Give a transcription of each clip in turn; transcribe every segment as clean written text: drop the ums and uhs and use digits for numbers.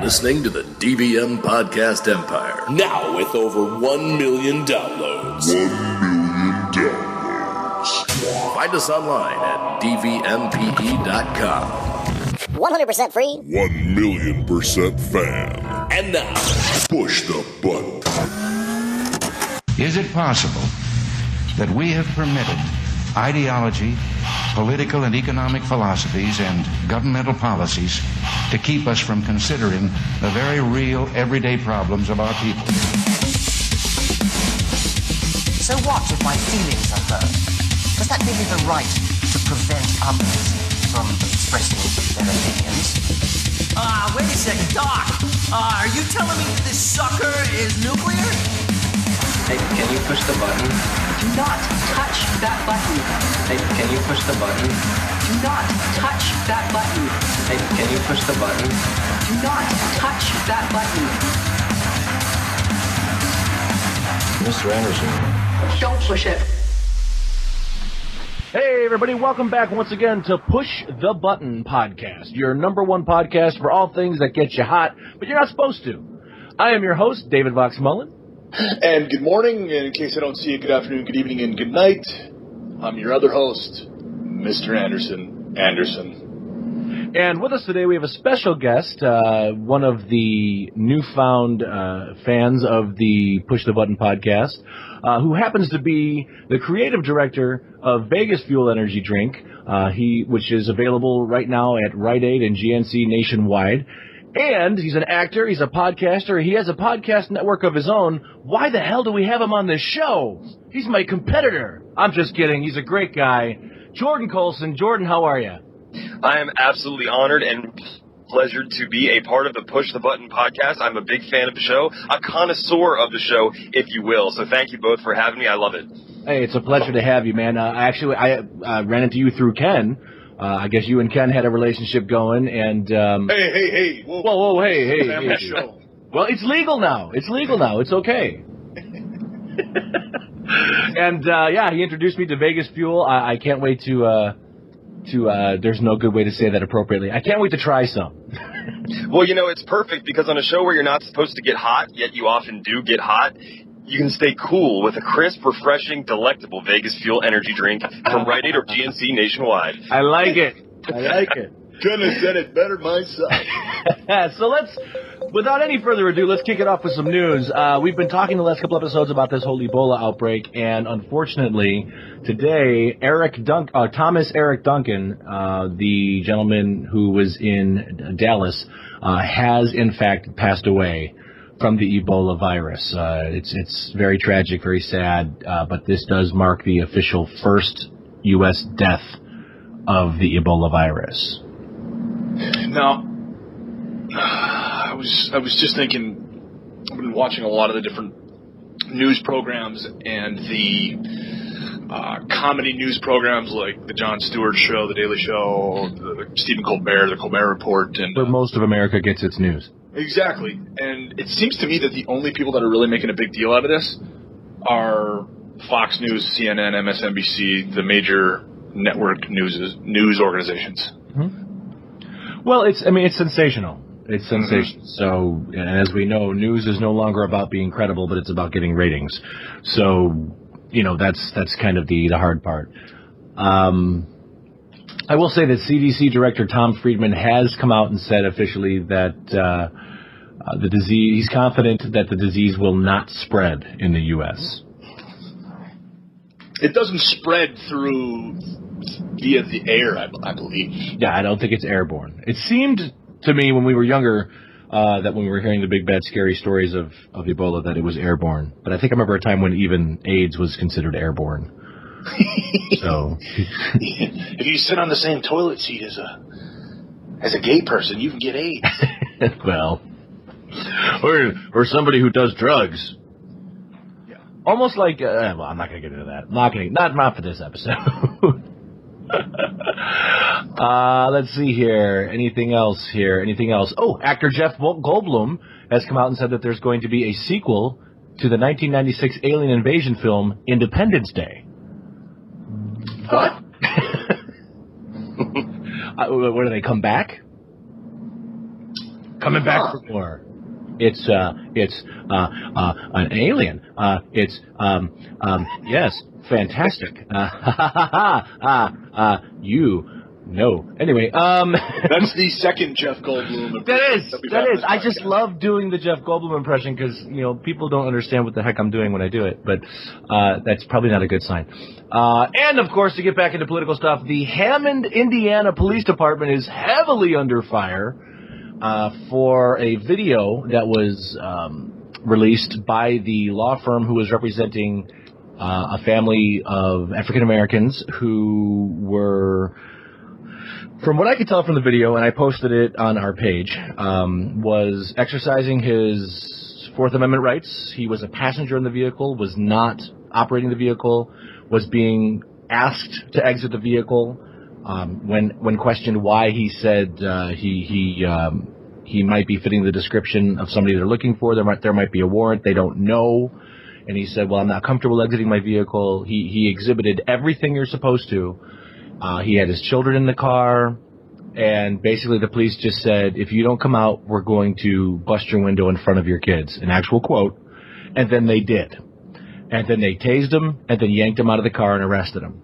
listening to the DVM Podcast Empire. Now with over 1 million downloads. 1 million downloads. Find us online at DVMPE.com. 100% free. 1,000,000% fan. And now, Push the button. Is it possible that we have permitted ideology, political and economic philosophies, and governmental policies to keep us from considering the very real, everyday problems of our people? So what if my feelings are hurt? Does that give me the right to prevent others from expressing their opinions? Wait a second, Doc. Are you telling me that this sucker is nuclear? Hey, can you push the button? Do not touch that button. Hey, can you push the button? Do not touch that button. Hey, can you push the button? Do not touch that button. Mr. Anderson. Don't push it. Hey, everybody, welcome back once again to Push the Button Podcast, your number one podcast for all things that get you hot, but you're not supposed to. I am your host, David Vox Mullen. And good morning, and in case I don't see you, good afternoon, good evening, and good night. I'm your other host, Mr. Anderson. And with us today, we have a special guest, one of the newfound fans of the Push the Button Podcast, who happens to be the creative director of Vegas Fuel Energy Drink, which is available right now at Rite Aid and GNC nationwide. And he's an actor, he's a podcaster, he has a podcast network of his own. Why the hell do we have him on this show? He's my competitor. I'm just kidding, he's a great guy. Jordan Colson. Jordan, how are you? I am absolutely honored and pleasured to be a part of the Push the Button podcast. I'm a big fan of the show, a connoisseur of the show, if you will. So thank you both for having me. I love it. Hey, it's a pleasure to have you, man. I ran into you through Ken. I guess you and Ken had a relationship going, and Hey! Whoa, hey. Show. Well, it's legal now. It's okay. And he introduced me to Vegas Fuel. I can't wait to there's no good way to say that appropriately. I can't wait to try some. Well, it's perfect because on a show where you're not supposed to get hot, yet you often do get hot, you can stay cool with a crisp, refreshing, delectable Vegas Fuel energy drink from Rite Aid or GNC nationwide. I like it. Couldn't have said it better myself. So without any further ado, let's kick it off with some news. We've been talking the last couple episodes about this whole Ebola outbreak, and unfortunately, today, Thomas Eric Duncan, the gentleman who was in Dallas, has in fact passed away from the Ebola virus. It's very tragic, very sad, but this does mark the official first U.S. death of the Ebola virus. Now, I was just thinking, I've been watching a lot of the different news programs and the comedy news programs like the Jon Stewart Show, the Daily Show, the Stephen Colbert, the Colbert Report, and where most of America gets its news. Exactly, and it seems to me that the only people that are really making a big deal out of this are Fox News, CNN, MSNBC, the major network news organizations. Mm-hmm. Well, it's sensational. It's sensational. Mm-hmm. So, and as we know, news is no longer about being credible, but it's about getting ratings. So, that's kind of the hard part. I will say that CDC Director Tom Friedman has come out and said officially that the disease, he's confident that the disease will not spread in the U.S. It doesn't spread via the air, I believe. Yeah, I don't think it's airborne. It seemed to me when we were younger that when we were hearing the big, bad, scary stories of Ebola that it was airborne. But I think I remember a time when even AIDS was considered airborne. So, if you sit on the same toilet seat as a gay person, you can get AIDS. Well, or somebody who does drugs. Yeah. Almost like well, I'm not going to get into that. Not for this episode. Let's see here. Anything else? Oh, actor Jeff Goldblum has come out and said that there's going to be a sequel to the 1996 alien invasion film Independence Day. What? Where do they come back? coming back for more. It's an alien. Yes, fantastic. No. Anyway, that's the second Jeff Goldblum impression. That is. I just love doing the Jeff Goldblum impression because, people don't understand what the heck I'm doing when I do it, but that's probably not a good sign. And, of course, to get back into political stuff, the Hammond, Indiana Police Department is heavily under fire for a video that was released by the law firm who was representing a family of African Americans who were, from what I could tell from the video, and I posted it on our page, was exercising his Fourth Amendment rights. He was a passenger in the vehicle, was not operating the vehicle, was being asked to exit the vehicle. When questioned why, he said he might be fitting the description of somebody they're looking for. There might be a warrant. They don't know. And he said, well, I'm not comfortable exiting my vehicle. He exhibited everything you're supposed to. He had his children in the car, and basically the police just said, if you don't come out, we're going to bust your window in front of your kids, an actual quote. And then they did. And then they tased him, and then yanked him out of the car and arrested him.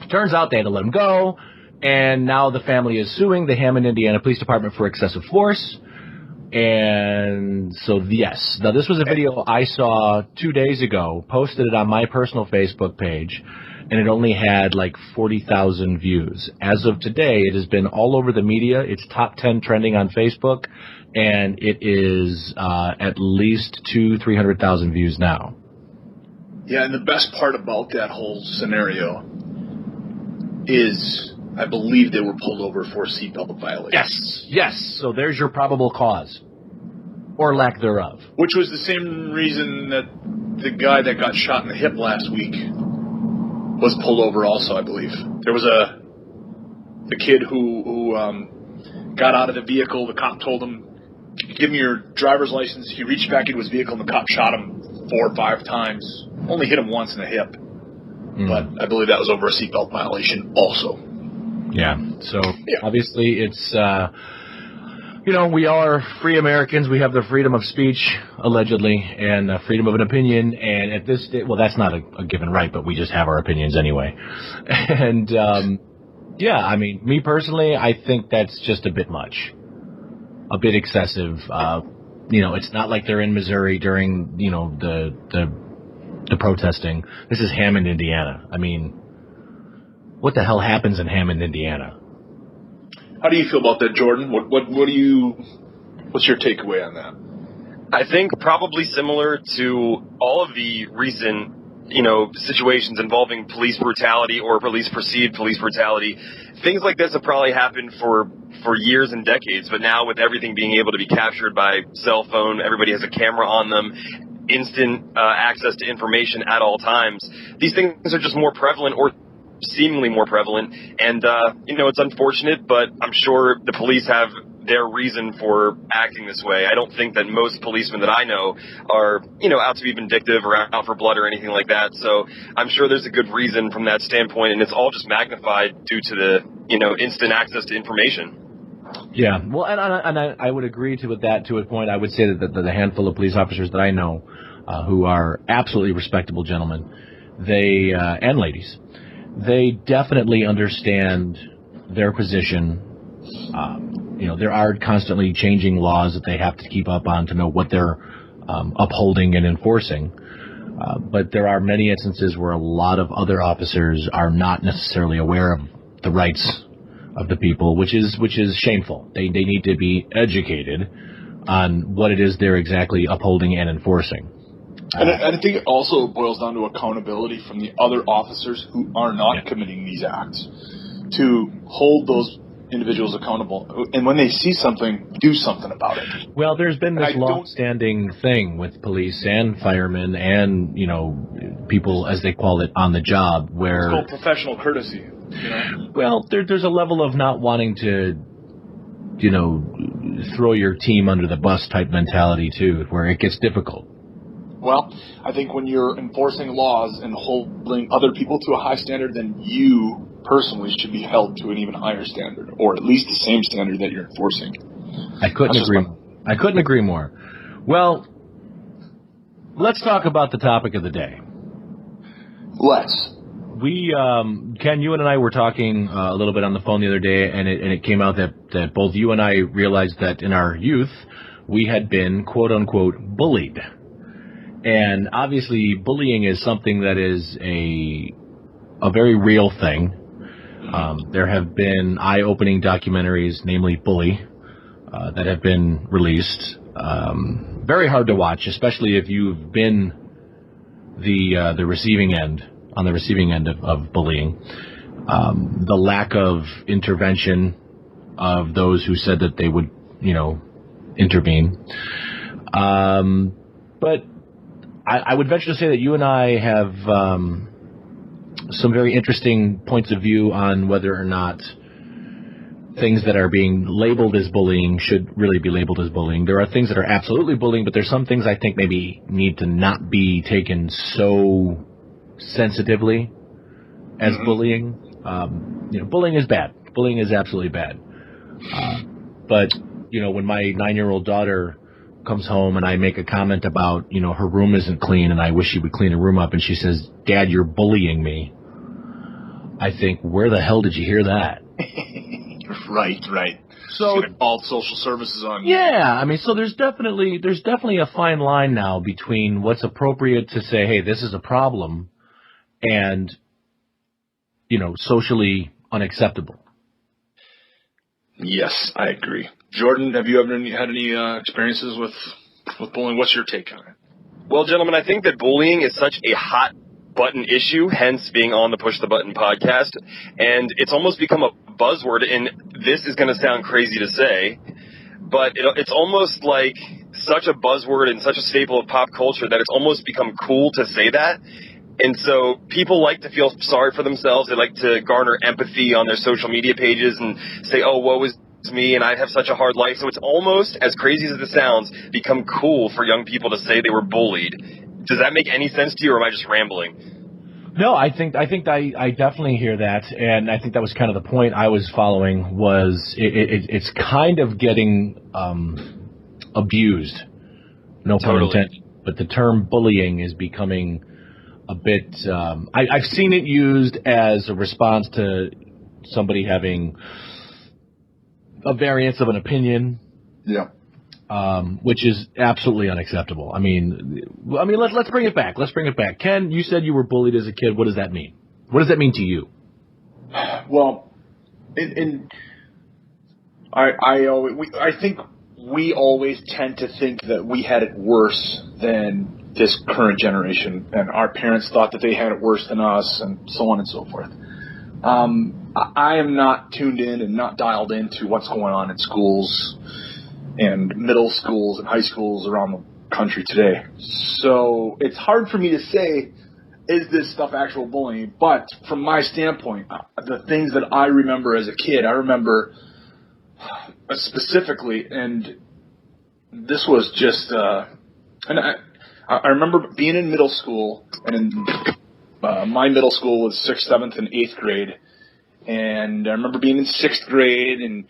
Turns out they had to let him go, and now the family is suing the Hammond, Indiana Police Department for excessive force. And so, yes. Now, this was a video I saw 2 days ago, posted it on my personal Facebook page, and it only had like 40,000 views. As of today, it has been all over the media. It's top 10 trending on Facebook, and it is at least 200,000-300,000 views now. Yeah, and the best part about that whole scenario is I believe they were pulled over for seatbelt violation. Yes. So there's your probable cause, or lack thereof. Which was the same reason that the guy that got shot in the hip last week was pulled over also, I believe. There was the kid who got out of the vehicle. The cop told him, give me your driver's license. He reached back into his vehicle, and the cop shot him 4 or 5 times. Only hit him once in the hip. But I believe that was over a seatbelt violation also. Yeah. So, obviously, it's, we are free Americans. We have the freedom of speech, allegedly, and freedom of an opinion. And at this well, that's not a given right, but we just have our opinions anyway. And, I mean, me personally, I think that's just a bit much. A bit excessive. It's not like they're in Missouri during, the protesting. This is Hammond, Indiana. I mean, what the hell happens in Hammond, Indiana? How do you feel about that, Jordan? What's your takeaway on that? I think probably similar to all of the recent, situations involving police brutality or perceived police brutality. Things like this have probably happened for years and decades, but now with everything being able to be captured by cell phone, everybody has a camera on them, instant access to information at all times. These things are just more prevalent, or seemingly more prevalent, and it's unfortunate, but I'm sure the police have their reason for acting this way. I don't think that most policemen that I know are, out to be vindictive or out for blood or anything like that. So I'm sure there's a good reason from that standpoint, and it's all just magnified due to the, instant access to information. Yeah, well, and I would agree with that to a point. I would say that the handful of police officers that I know who are absolutely respectable gentlemen, they and ladies, they definitely understand their position. There are constantly changing laws that they have to keep up on to know what they're upholding and enforcing. But there are many instances where a lot of other officers are not necessarily aware of the rights of the people, which is shameful. They need to be educated on what it is they're exactly upholding and enforcing. And I think it also boils down to accountability from the other officers who are not committing these acts to hold those individuals accountable. And when they see something, do something about it. Well, there's been this long-standing thing with police and firemen and, people, as they call it, on the job, where... It's called professional courtesy. Well, there's a level of not wanting to, throw your team under the bus type mentality, too, where it gets difficult. Well, I think when you're enforcing laws and holding other people to a high standard, then you personally should be held to an even higher standard, or at least the same standard that you're enforcing. I couldn't agree more. Well, let's talk about the topic of the day. Let's. We, Ken, you and I were talking a little bit on the phone the other day, and it came out that both you and I realized that in our youth we had been, quote unquote, bullied. And obviously bullying is something that is a very real thing. There have been eye-opening documentaries, namely Bully, that have been released. Very hard to watch, especially if you've been the receiving end, on the receiving end of bullying. The lack of intervention of those who said that they would, intervene. But I would venture to say that you and I have some very interesting points of view on whether or not things that are being labeled as bullying should really be labeled as bullying. There are things that are absolutely bullying, but there's some things I think maybe need to not be taken so sensitively as bullying. Bullying is bad. Bullying is absolutely bad. But, when my 9-year-old daughter comes home and I make a comment about, her room isn't clean and I wish she would clean her room up, and she says, "Dad, you're bullying me," I think, where the hell did you hear that? Right. So called social services on. Yeah, so there's definitely a fine line now between what's appropriate to say, hey, this is a problem, and socially unacceptable. Yes, I agree. Jordan, have you ever had any experiences with bullying? What's your take on it? Well, gentlemen, I think that bullying is such a hot button issue, hence being on the Push the Button podcast, and it's almost become a buzzword, and this is going to sound crazy to say, but it's almost like such a buzzword and such a staple of pop culture that it's almost become cool to say that. And so people like to feel sorry for themselves. They like to garner empathy on their social media pages and say, "Oh, woe is me, and I have such a hard life." So it's almost, as crazy as it sounds, become cool for young people to say they were bullied. Does that make any sense to you, or am I just rambling? No, I think I definitely hear that, and I think that was kind of the point I was following. Was it's kind of getting abused, no pun intended, but the term bullying is becoming a bit. I've seen it used as a response to somebody having a variance of an opinion. Yeah. Which is absolutely unacceptable. Let's bring it back. Let's bring it back. Ken, you said you were bullied as a kid. What does that mean? What does that mean to you? Well, I think we always tend to think that we had it worse than this current generation, and our parents thought that they had it worse than us, and so on and so forth. I am not tuned in and not dialed into what's going on in schools and middle schools and high schools around the country today. So it's hard for me to say, is this stuff actual bullying? But from my standpoint, the things that I remember as a kid, I remember specifically, and this was just, and I remember being in middle school, and my middle school was 6th, 7th, and 8th grade. And I remember being in 6th grade, and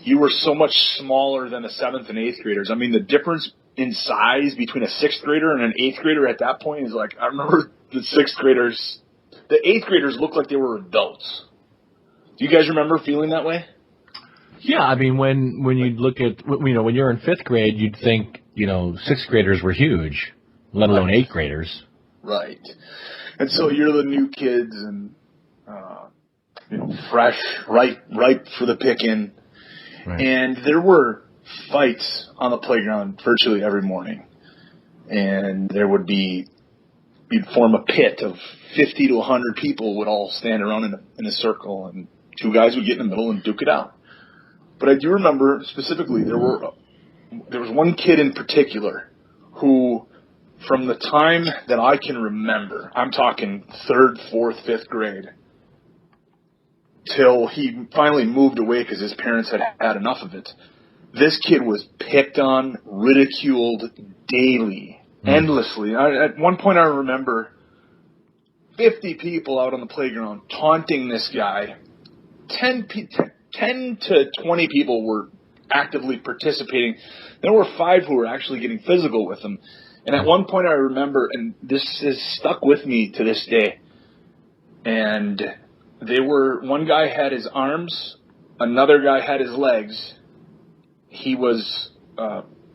you were so much smaller than the 7th and 8th graders. The difference in size between a 6th grader and an 8th grader at that point is like, I remember the 6th graders, the 8th graders looked like they were adults. Do you guys remember feeling that way? Yeah, when you look at, when you're in 5th grade, you'd think, 6th graders were huge, let alone 8th graders. Right. And so you're the new kids and, fresh, ripe for the picking. Right. And there were fights on the playground virtually every morning. And there would be, you'd form a pit of 50 to 100 people would all stand around in a circle, and two guys would get in the middle and duke it out. But I do remember specifically there was one kid in particular who, from the time that I can remember, I'm talking 3rd, 4th, 5th grade, till he finally moved away because his parents had had enough of it. This kid was picked on, ridiculed daily, endlessly. At one point I remember 50 people out on the playground taunting this guy. 10 to 20 people were actively participating. There were 5 who were actually getting physical with him. And at one point I remember, and this has stuck with me to this day, and one guy had his arms, another guy had his legs. He was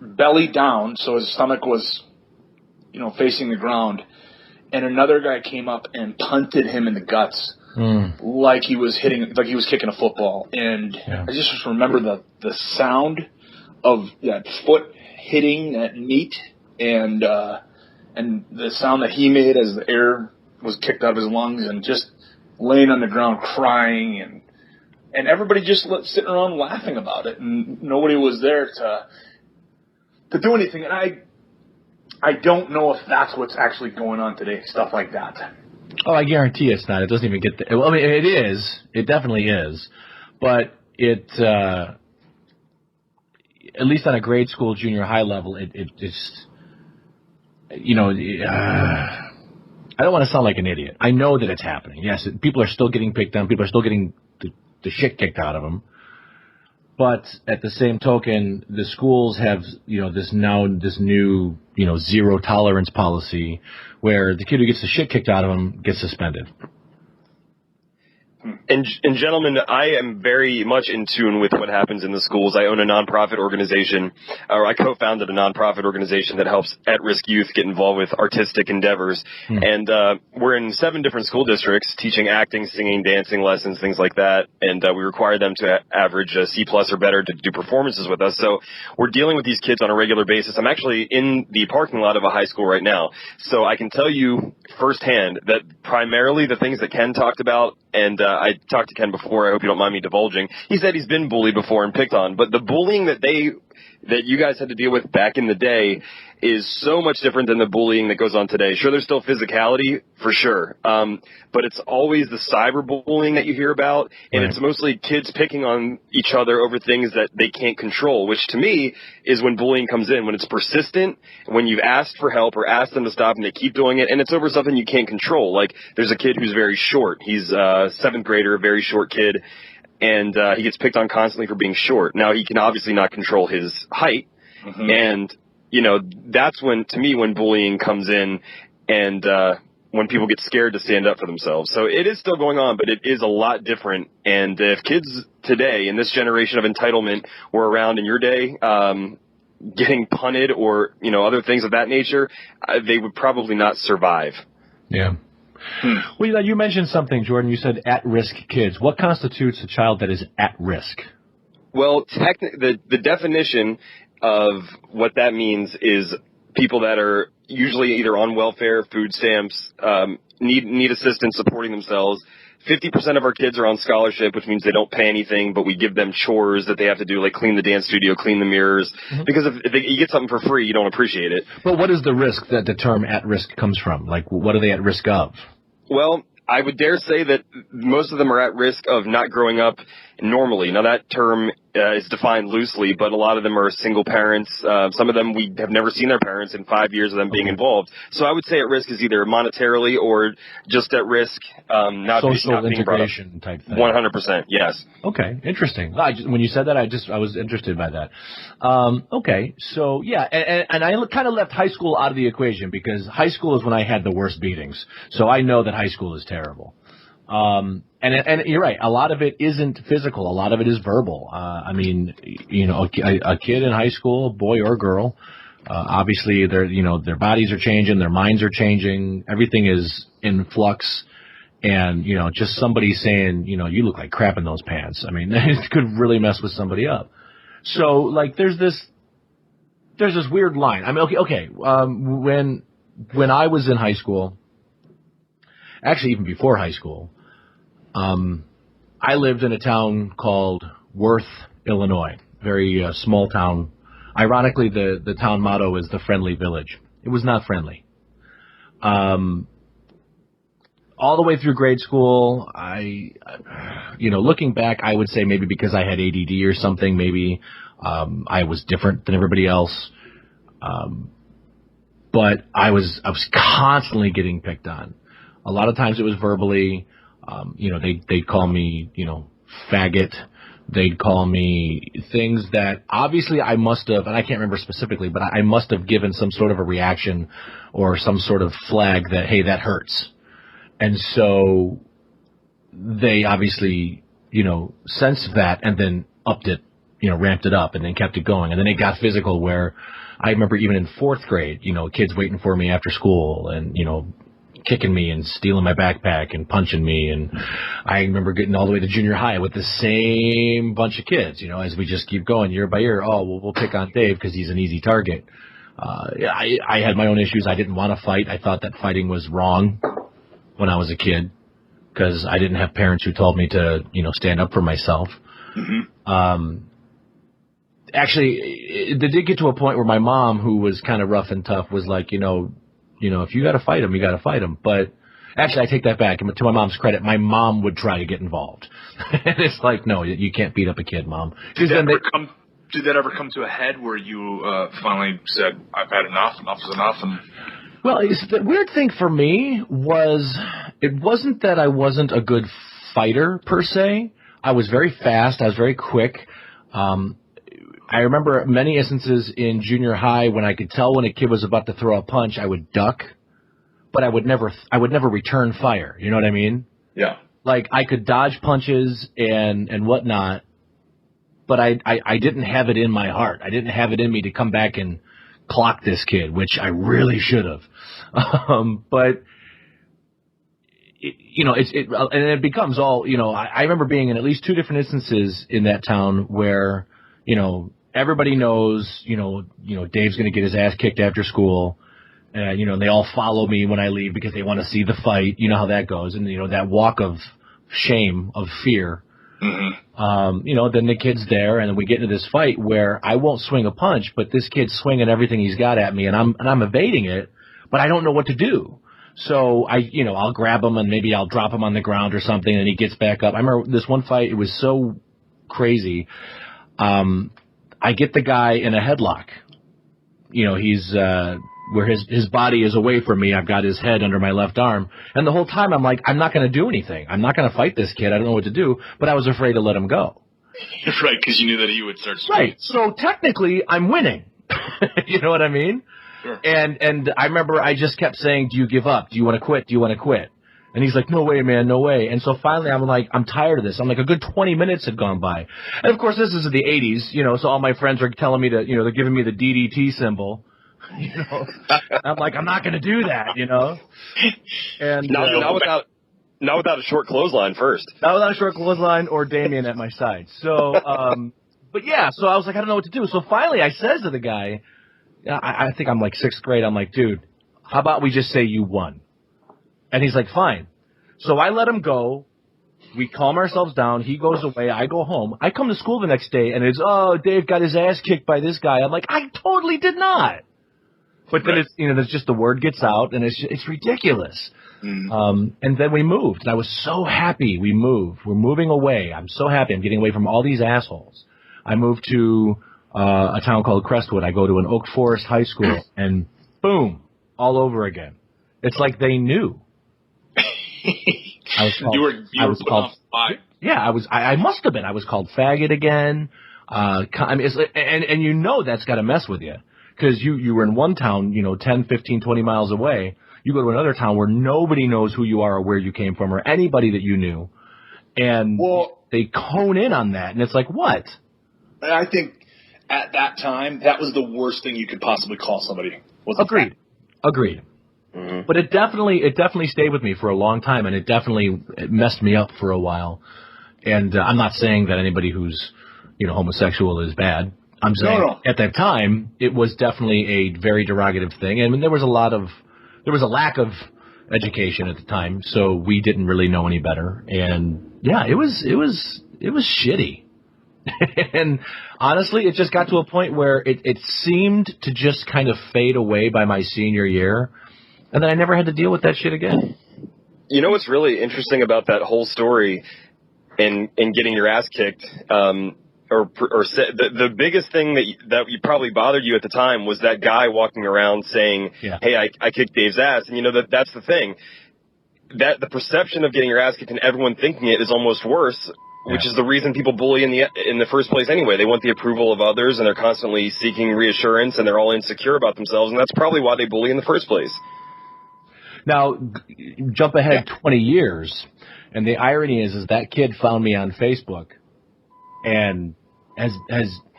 belly down, so his stomach was, facing the ground. And another guy came up and punted him in the guts like he was kicking a football. And I just remember the sound of that foot hitting that meat and the sound that he made as the air was kicked out of his lungs, and just laying on the ground crying, and everybody just sitting around laughing about it, and nobody was there to do anything. And I don't know if that's what's actually going on today, stuff like that. Oh, I guarantee it's not. It doesn't even get well, I mean, it is. It definitely is. But it, at least on a grade school, junior high level, it just, I don't want to sound like an idiot. I know that it's happening. Yes, people are still getting picked on. People are still getting the shit kicked out of them. But at the same token, the schools have, this new, zero tolerance policy where the kid who gets the shit kicked out of him gets suspended. And gentlemen, I am very much in tune with what happens in the schools. I own a nonprofit organization, or I co-founded a nonprofit organization that helps at-risk youth get involved with artistic endeavors. And we're in 7 different school districts teaching acting, singing, dancing lessons, things like that. And we require them to average a C+ or better to do performances with us. So we're dealing with these kids on a regular basis. I'm actually in the parking lot of a high school right now. So I can tell you firsthand that primarily the things that Ken talked about, and I talked to Ken before, I hope you don't mind me divulging. He said he's been bullied before and picked on, but the bullying that you guys had to deal with back in the day is so much different than the bullying that goes on today. Sure, there's still physicality, for sure, but it's always the cyberbullying that you hear about, and It's mostly kids picking on each other over things that they can't control, which to me is when bullying comes in, when it's persistent, when you've asked for help or asked them to stop and they keep doing it, and it's over something you can't control. Like, there's a kid who's very short. He's a 7th grader, a very short kid, and he gets picked on constantly for being short. Now, he can obviously not control his height, and that's when bullying comes in, and when people get scared to stand up for themselves. So it is still going on, but it is a lot different. And if kids today in this generation of entitlement were around in your day, getting punted or, other things of that nature, they would probably not survive. Yeah. Well, you mentioned something, Jordan. You said at-risk kids. What constitutes a child that is at risk? Well, the definition of what that means is people that are usually either on welfare, food stamps, need assistance supporting themselves. 50% of our kids are on scholarship, which means they don't pay anything, but we give them chores that they have to do, like clean the dance studio, clean the mirrors. Because if you get something for free, you don't appreciate it. But what is the risk that the term at risk comes from? Like, what are they at risk of? Well, I would dare say that most of them are at risk of not growing up normally. Now, that term is defined loosely, but a lot of them are single parents. Some of them we have never seen their parents in 5 years of them being involved. So I would say at risk is either monetarily or just at risk not social being integration type thing. 100%, yes. Okay, interesting. When you said that, I was interested by that. Okay, so yeah, and I kind of left high school out of the equation because high school is when I had the worst beatings. So I know that high school is terrible. And you're right. A lot of it isn't physical. A lot of it is verbal. I mean, a kid in high school, boy or girl, obviously their bodies are changing, their minds are changing, everything is in flux. And, just somebody saying, you look like crap in those pants. I mean, it could really mess with somebody up. So, like, there's this weird line. I mean, okay. When I was in high school, actually even before high school, I lived in a town called Worth, Illinois, very small town. Ironically, the town motto is the friendly village. It was not friendly. All the way through grade school, looking back, I would say maybe because I had ADD or something, maybe I was different than everybody else. But I was constantly getting picked on. A lot of times it was verbally. They'd call me, faggot. they'd call me things that obviously I must have, and I can't remember specifically, but I must have given some sort of a reaction or some sort of flag that, hey, that hurts. And so they obviously, sensed that and then upped it, ramped it up and then kept it going. And then it got physical where I remember even in fourth grade, kids waiting for me after school and, kicking me and stealing my backpack and punching me. And I remember getting all the way to junior high with the same bunch of kids, as we just keep going year by year. Oh, well, we'll pick on Dave because he's an easy target. I had my own issues. I didn't want to fight. I thought that fighting was wrong when I was a kid because I didn't have parents who told me to, stand up for myself. Mm-hmm. Actually, it did get to a point where my mom, who was kind of rough and tough, was like, if you got to fight him, you got to fight him. But actually, I take that back. To my mom's credit, my mom would try to get involved. And it's like, no, you can't beat up a kid, Mom. Did that ever come to a head where you finally said, I've had enough, enough is enough? And well, the weird thing for me was it wasn't that I wasn't a good fighter, per se. I was very fast. I was very quick. I remember many instances in junior high when I could tell when a kid was about to throw a punch, I would duck, but I would never return fire. You know what I mean? Yeah. Like I could dodge punches and whatnot, but I didn't have it in my heart. I didn't have it in me to come back and clock this kid, which I really should have. But it becomes all, I remember being in at least two different instances in that town where, everybody knows, Dave's going to get his ass kicked after school. And they all follow me when I leave because they want to see the fight. You know how that goes. And, that walk of shame, of fear. Mm-hmm. Then the kid's there and we get into this fight where I won't swing a punch, but this kid's swinging everything he's got at me and I'm evading it, but I don't know what to do. So I'll grab him and maybe I'll drop him on the ground or something and he gets back up. I remember this one fight, it was so crazy. I get the guy in a headlock. He's where his body is away from me. I've got his head under my left arm. And the whole time I'm like, I'm not going to do anything. I'm not going to fight this kid. I don't know what to do. But I was afraid to let him go. Right, because you knew that he would start swinging. Right. So technically I'm winning. You know what I mean? Sure. And I remember I just kept saying, do you give up? Do you want to quit? Do you want to quit? And he's like, no way, man, no way. And so finally I'm like, I'm tired of this. I'm like, a good 20 minutes had gone by. And, of course, this is in the 80s, so all my friends are telling me to, they're giving me the DDT symbol. I'm like, I'm not going to do that, And not without a short clothesline first. Not without a short clothesline or Damien at my side. So, but yeah, so I was like, I don't know what to do. So finally I says to the guy, I think I'm like sixth grade. I'm like, dude, how about we just say you won? And he's like, fine. So I let him go. We calm ourselves down. He goes away. I go home. I come to school the next day, and it's, Dave got his ass kicked by this guy. I'm like, I totally did not. But then it's, there's just the word gets out, and it's ridiculous. Mm. And then we moved, and I was so happy we moved. We're moving away. I'm so happy. I'm getting away from all these assholes. I moved to a town called Crestwood. I go to an Oak Forest high school, and boom, all over again. It's like they knew. I was called. I must have been. I was called faggot again. And that's got to mess with you because you were in one town, 10, 15, 20 miles away. You go to another town where nobody knows who you are or where you came from or anybody that you knew, and they cone in on that, and it's like, what? I think at that time that was the worst thing you could possibly call somebody. Agreed. Mm-hmm. But it definitely stayed with me for a long time, and it messed me up for a while. And I'm not saying that anybody who's homosexual is bad. I'm saying at that time it was definitely a very derogative thing, and there was a lack of education at the time, so we didn't really know any better. And yeah, it was shitty. And honestly, it just got to a point where it seemed to just kind of fade away by my senior year. And then I never had to deal with that shit again. You know what's really interesting about that whole story and getting your ass kicked, the biggest thing that probably bothered you at the time was that guy walking around saying, hey, I kicked Dave's ass. And that's the thing. That the perception of getting your ass kicked and everyone thinking it is almost worse which is the reason people bully in the first place anyway. They want the approval of others, and they're constantly seeking reassurance, and they're all insecure about themselves, and that's probably why they bully in the first place. Now, jump ahead 20 years, and the irony is that kid found me on Facebook, and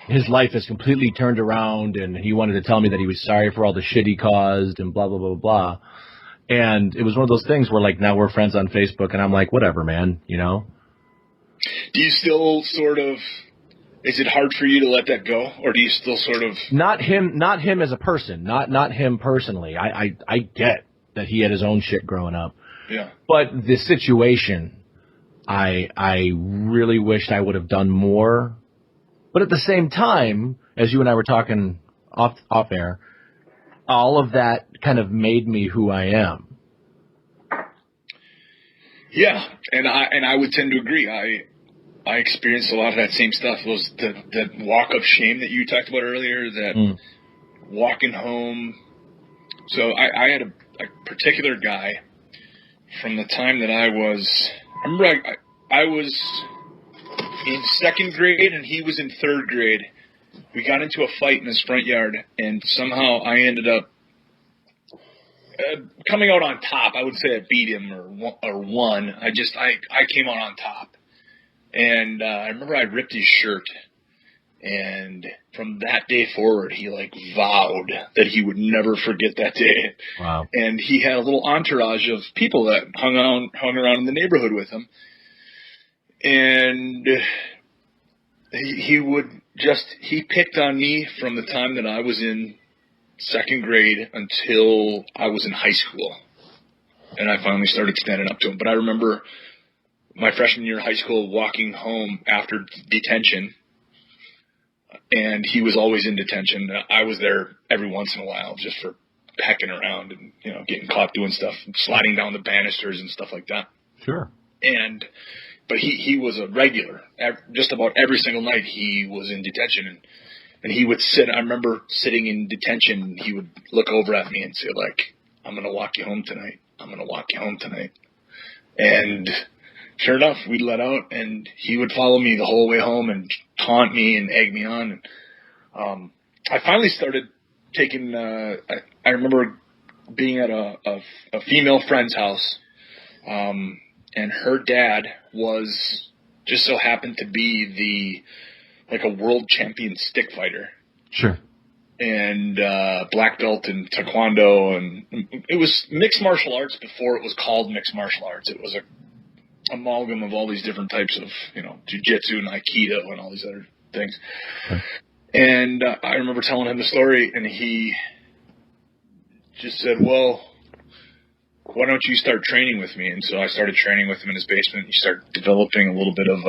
his life has completely turned around, and he wanted to tell me that he was sorry for all the shit he caused, and blah, blah, blah, blah. And it was one of those things where, like, now we're friends on Facebook, and I'm like, whatever, man, you know? Do you still sort of, is it hard for you to let that go, or do you still sort of... Not him as a person, not him personally. I get that he had his own shit growing up. Yeah. But the situation, I really wished I would have done more. But at the same time, as you and I were talking off air, all of that kind of made me who I am. Yeah, and I would tend to agree. I experienced a lot of that same stuff. Was the walk of shame that you talked about earlier, that walking home. So I had a particular guy from the time that I remember I was in second grade and he was in third grade. We got into a fight in his front yard, and somehow I ended up coming out on top. I would say I beat him or won. I came out on top. And I remember I ripped his shirt. And from that day forward, he vowed that he would never forget that day. Wow. And he had a little entourage of people that hung around in the neighborhood with him. And he picked on me from the time that I was in second grade until I was in high school. And I finally started standing up to him. But I remember my freshman year of high school walking home after detention, and he was always in detention. I was there every once in a while just for hecking around and, getting caught doing stuff, sliding down the banisters and stuff like that. Sure. But he was a regular. Just about every single night he was in detention, and he would sit. I remember sitting in detention. He would look over at me and say, "I'm going to walk you home tonight. I'm going to walk you home tonight." And sure enough, we'd let out, and he would follow me the whole way home and taunt me and egg me on. And I finally started taking. I remember being at a female friend's house. And her dad was just so happened to be a world champion stick fighter. Sure. And black belt in taekwondo, and it was mixed martial arts before it was called mixed martial arts. It was a amalgam of all these different types of, jiu-jitsu and aikido and all these other things. Okay. And I remember telling him the story, and he just said, "Well, why don't you start training with me?" And so I started training with him in his basement. You start developing a little bit of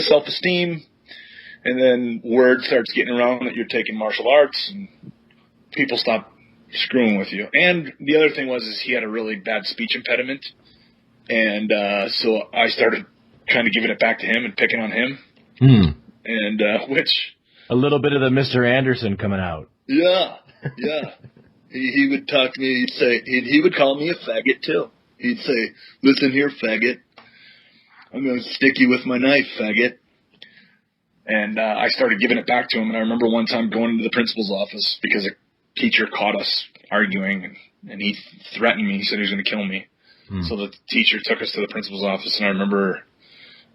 self-esteem, and then word starts getting around that you're taking martial arts, and people stop screwing with you. And the other thing is he had a really bad speech impediment, and so I started kind of giving it back to him and picking on him, and which a little bit of the Mr. Anderson coming out. Yeah. He would talk to me. He'd say he would call me a faggot too. He'd say, "Listen here, faggot. I'm going to stick you with my knife, faggot." And I started giving it back to him. And I remember one time going into the principal's office because a teacher caught us arguing, and he threatened me. He said he was going to kill me. So the teacher took us to the principal's office, and I remember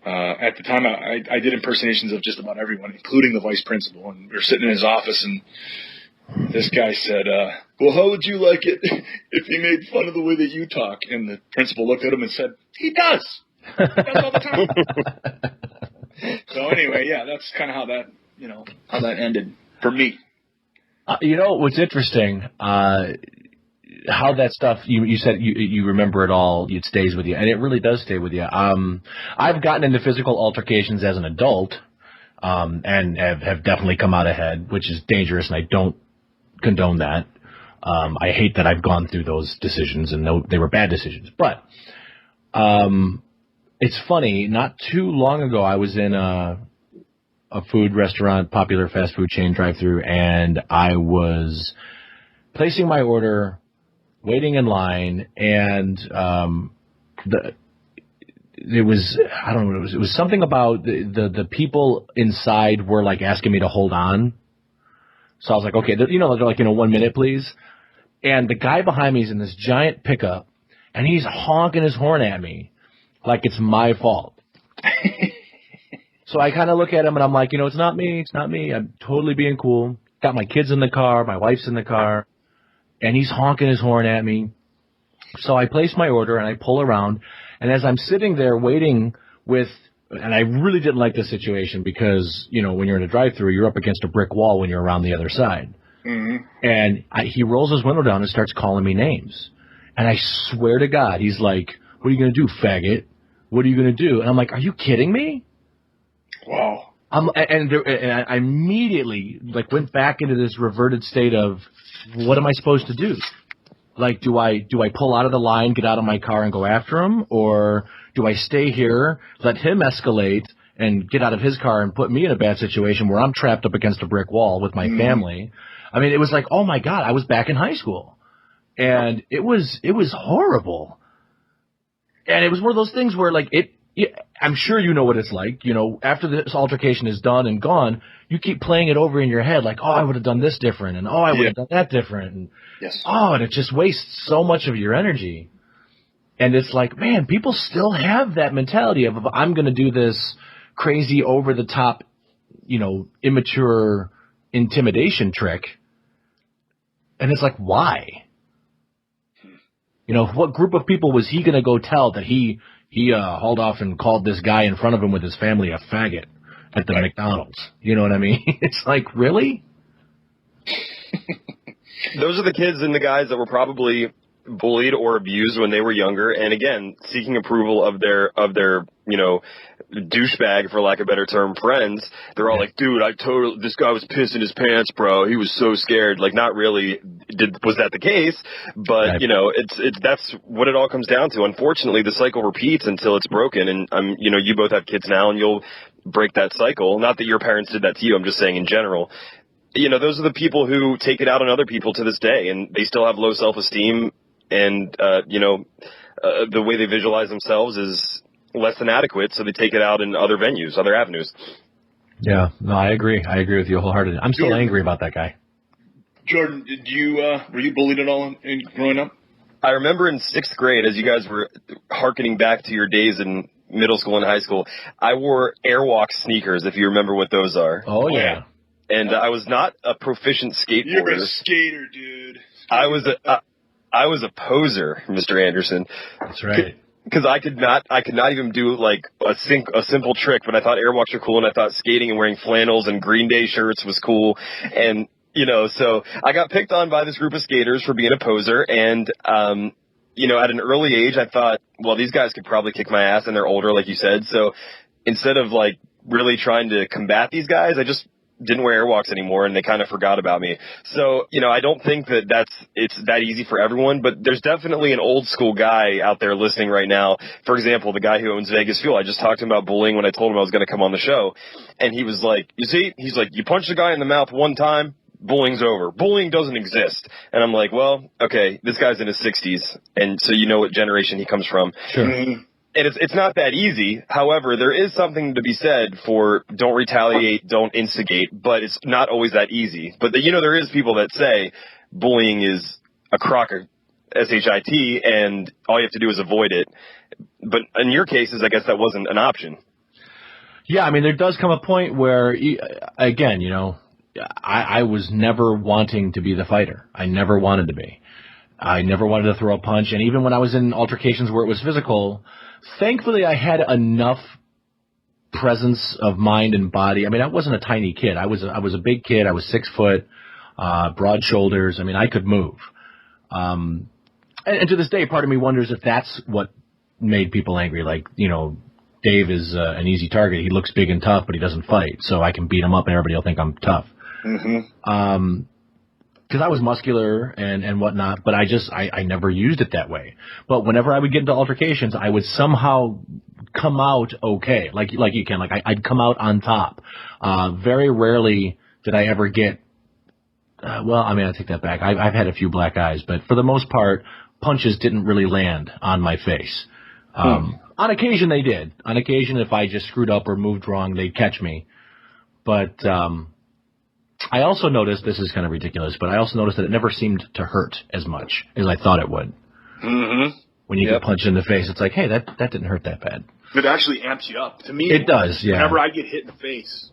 at the time I did impersonations of just about everyone, including the vice principal. And we were sitting in his office, and this guy said, "Well, how would you like it if he made fun of the way that you talk?" And the principal looked at him and said, "He does. He does all the time." So anyway, yeah, that's kind of how that ended for me. What's interesting, how that stuff, you said you remember it all, it stays with you, and it really does stay with you. I've gotten into physical altercations as an adult, and have definitely come out ahead, which is dangerous, and I don't condone that. I hate that I've gone through those decisions, and they were bad decisions. But it's funny, not too long ago, I was in a food restaurant, popular fast food chain drive-thru, and I was placing my order, waiting in line, and it was, I don't know what it was. It was something about the people inside were like asking me to hold on. So I was like, okay, they're like, 1 minute, please. And the guy behind me is in this giant pickup, and he's honking his horn at me like it's my fault. So I kind of look at him, and I'm like, it's not me. It's not me. I'm totally being cool. Got my kids in the car. My wife's in the car. And he's honking his horn at me. So I place my order, and I pull around. And as I'm sitting there waiting and I really didn't like this situation because, when you're in a drive-thru, you're up against a brick wall when you're around the other side. Mm-hmm. And he rolls his window down and starts calling me names. And I swear to God, he's like, "What are you going to do, faggot? What are you going to do?" And I'm like, "Are you kidding me?" Wow. And I immediately went back into this reverted state of, what am I supposed to do? Like, do I pull out of the line, get out of my car, and go after him, or do I stay here, let him escalate, and get out of his car and put me in a bad situation where I'm trapped up against a brick wall with my family? I mean, it was like, oh my God, I was back in high school, and it was horrible. And it was one of those things where I'm sure you know what it's like. After this altercation is done and gone, you keep playing it over in your head like, oh, I would have done this different, and oh, I would have done that different, and yes. Oh, and it just wastes so much of your energy. And it's like, man, people still have that mentality of, I'm going to do this crazy, over-the-top, immature intimidation trick. And it's like, why? What group of people was he going to go tell that he hauled off and called this guy in front of him with his family a faggot at the McDonald's? You know what I mean? It's like, really? Those are the kids and the guys that were probably bullied or abused when they were younger, and again, seeking approval of their douchebag, for lack of a better term, friends. They're all like, dude, this guy was pissing his pants, bro. He was so scared. Like, not really was that the case, but that's what it all comes down to. Unfortunately, the cycle repeats until it's broken, and you both have kids now, and you'll break that cycle. Not that your parents did that to you, I'm just saying in general. Those are the people who take it out on other people to this day, and they still have low self-esteem, and the way they visualize themselves is less than adequate, so they take it out in other venues, other avenues. Yeah, no, I agree. I agree with you wholeheartedly. I'm still angry about that guy. Jordan, were you bullied at all in growing up? I remember in 6th grade, as you guys were hearkening back to your days in middle school and high school, I wore Airwalk sneakers, if you remember what those are. Oh, yeah. And I was not a proficient skateboarder. You're a skater, dude. I was a poser, Mr. Anderson. That's right. Because I could not even do like a simple trick, but I thought airwalks were cool, and I thought skating and wearing flannels and Green Day shirts was cool, and so I got picked on by this group of skaters for being a poser, and at an early age I thought, well, these guys could probably kick my ass, and they're older, like you said, so instead of like really trying to combat these guys, I just didn't wear airwalks anymore, and they kind of forgot about me. So, I don't think it's that easy for everyone, but there's definitely an old school guy out there listening right now. For example, the guy who owns Vegas Fuel, I just talked to him about bullying when I told him I was going to come on the show, and he was like, you punch the guy in the mouth one time, bullying's over. Bullying doesn't exist. And I'm like, well, okay, this guy's in his 60s, and so you know what generation he comes from. Sure. And it's not that easy. However, there is something to be said for don't retaliate, don't instigate, but it's not always that easy. But there is people that say bullying is a crock of shit, and all you have to do is avoid it. But in your cases, I guess that wasn't an option. Yeah, I mean, there does come a point where, again, I was never wanting to be the fighter. I never wanted to be. I never wanted to throw a punch, and even when I was in altercations where it was physical, thankfully I had enough presence of mind and body. I mean, I wasn't a tiny kid. I was a big kid. I was 6 foot, broad shoulders. I mean, I could move. And to this day, part of me wonders if that's what made people angry. Like, Dave is an easy target. He looks big and tough, but he doesn't fight, so I can beat him up and everybody will think I'm tough. Mm-hmm. Because I was muscular and whatnot, but I never used it that way. But whenever I would get into altercations, I would somehow come out okay, like you can. Like I'd come out on top. Very rarely did I ever get. I take that back. I've had a few black eyes, but for the most part, punches didn't really land on my face. On occasion they did. On occasion, if I just screwed up or moved wrong, they'd catch me. But I also noticed, this is kind of ridiculous, but I also noticed that it never seemed to hurt as much as I thought it would. Mm-hmm. When you get punched in the face, it's like, hey, that didn't hurt that bad. It actually amps you up. To me, it does, yeah. Whenever I get hit in the face,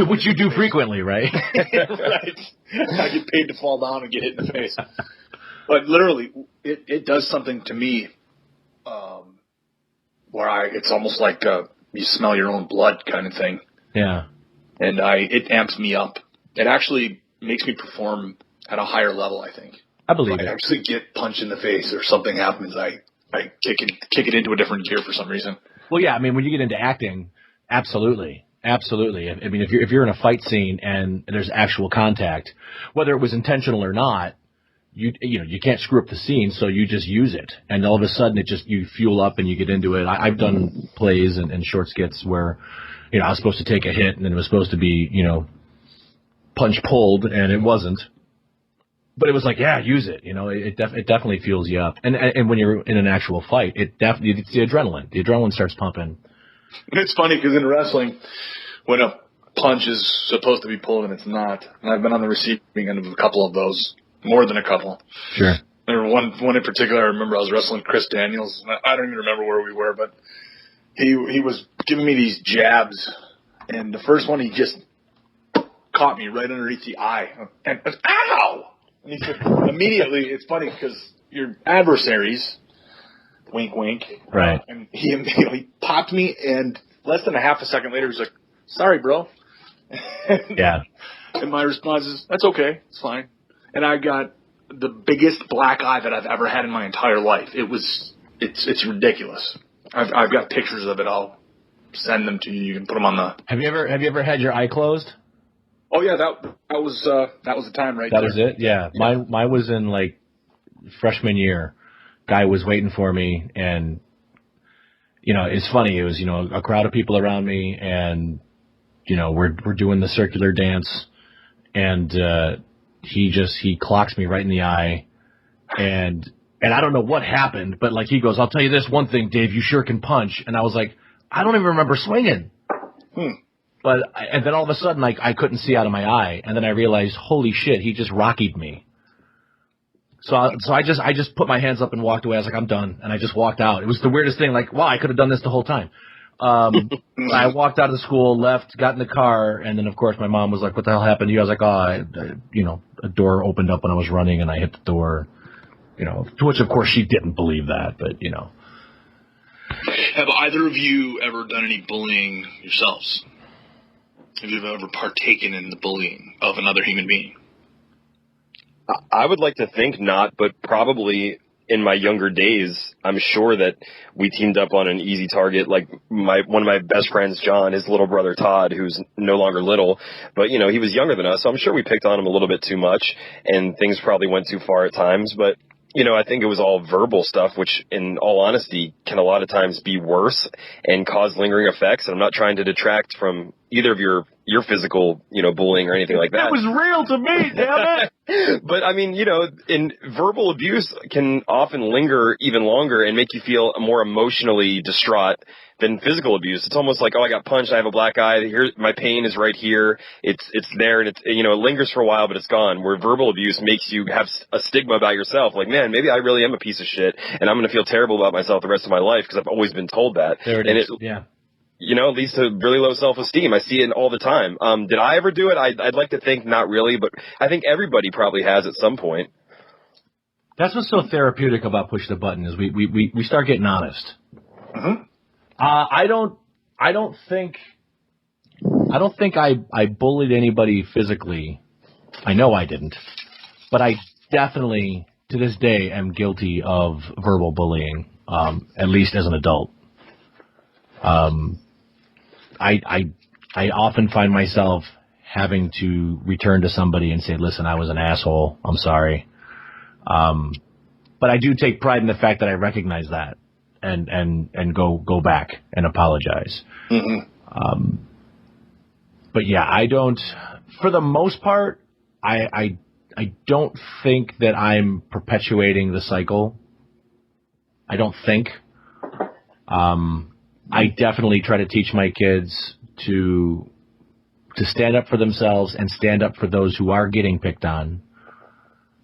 which you do frequently, right? Right. I get paid to fall down and get hit in the face. But literally, it does something to me where it's almost like you smell your own blood kind of thing. Yeah. And it amps me up. It actually makes me perform at a higher level, I think. I believe it. I actually get punched in the face or something happens, I kick it into a different gear for some reason. Well, yeah, I mean, when you get into acting, absolutely. Absolutely. I mean, if you're in a fight scene and there's actual contact, whether it was intentional or not, you can't screw up the scene, so you just use it. And all of a sudden, you fuel up and you get into it. I've done plays and short skits where, I was supposed to take a hit and it was supposed to be, punch pulled, and it wasn't. But it was like, yeah, use it. It definitely fuels you up. And when you're in an actual fight, it's the adrenaline. The adrenaline starts pumping. It's funny because in wrestling, when a punch is supposed to be pulled and it's not, and I've been on the receiving end of a couple of those, more than a couple. Sure. There was one in particular. I remember I was wrestling Chris Daniels. I don't even remember where we were, but he was giving me these jabs, and the first one he just caught me right underneath the eye, and ow! And he said, immediately, it's funny because your adversaries, wink, wink, right? And he immediately popped me, and less than a half a second later, he's like, "Sorry, bro." Yeah. And my response is, "That's okay, it's fine." And I got the biggest black eye that I've ever had in my entire life. It's ridiculous. I've got pictures of it. I'll send them to you. You can put them on the. Have you ever had your eye closed? Oh yeah, that was the time right there. That was it. Yeah. Mine was in like freshman year. Guy was waiting for me, and it's funny. It was a crowd of people around me, and we're doing the circular dance, and he clocks me right in the eye, and I don't know what happened, but like he goes, "I'll tell you this one thing, Dave, you sure can punch." And I was like, I don't even remember swinging. And then all of a sudden, I couldn't see out of my eye, and then I realized, holy shit, he just Rockied me. So I just put my hands up and walked away. I was like, I'm done, and I just walked out. It was the weirdest thing. Like, wow, I could have done this the whole time. I walked out of the school, left, got in the car, and then of course my mom was like, "What the hell happened to you?" I was like, a door opened up when I was running, and I hit the door. To which of course she didn't believe that, but Have either of you ever done any bullying yourselves? Have you ever partaken in the bullying of another human being? I would like to think not, but probably in my younger days, I'm sure that we teamed up on an easy target. Like one of my best friends, John, his little brother Todd, who's no longer little, but he was younger than us. So I'm sure we picked on him a little bit too much, and things probably went too far at times. But I think it was all verbal stuff, which in all honesty can a lot of times be worse and cause lingering effects. And I'm not trying to detract from either of your physical, bullying or anything like that. That was real to me, damn it. But I mean, in verbal abuse can often linger even longer and make you feel more emotionally distraught than physical abuse. It's almost like, oh, I got punched, I have a black eye, here, my pain is right here, it's there, and it lingers for a while, but it's gone. Where verbal abuse makes you have a stigma about yourself, like, man, maybe I really am a piece of shit, and I'm going to feel terrible about myself the rest of my life because I've always been told that. There it is. Yeah. It leads to really low self-esteem. I see it all the time. Did I ever do it? I'd like to think not really, but I think everybody probably has at some point. That's what's so therapeutic about Push the Button is we start getting honest. Mm-hmm. I don't think I bullied anybody physically. I know I didn't, but I definitely to this day am guilty of verbal bullying. At least as an adult. I often find myself having to return to somebody and say, "Listen, I was an asshole. I'm sorry." But I do take pride in the fact that I recognize that and go back and apologize. Mm-hmm. But yeah, I don't. For the most part, I don't think that I'm perpetuating the cycle. I don't think. I definitely try to teach my kids to stand up for themselves and stand up for those who are getting picked on.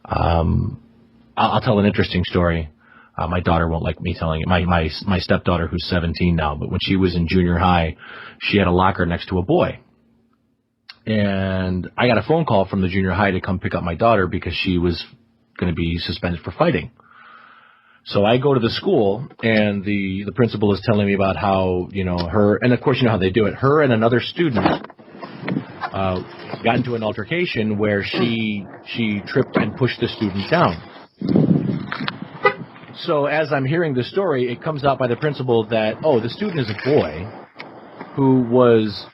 I'll tell an interesting story. My daughter won't like me telling it. My stepdaughter, who's 17 now, but when she was in junior high, she had a locker next to a boy. And I got a phone call from the junior high to come pick up my daughter because she was going to be suspended for fighting. So I go to the school, and the principal is telling me about how, her, and of course you know how they do it, her and another student got into an altercation where she tripped and pushed the student down. So as I'm hearing the story, it comes out by the principal that, the student is a boy who was,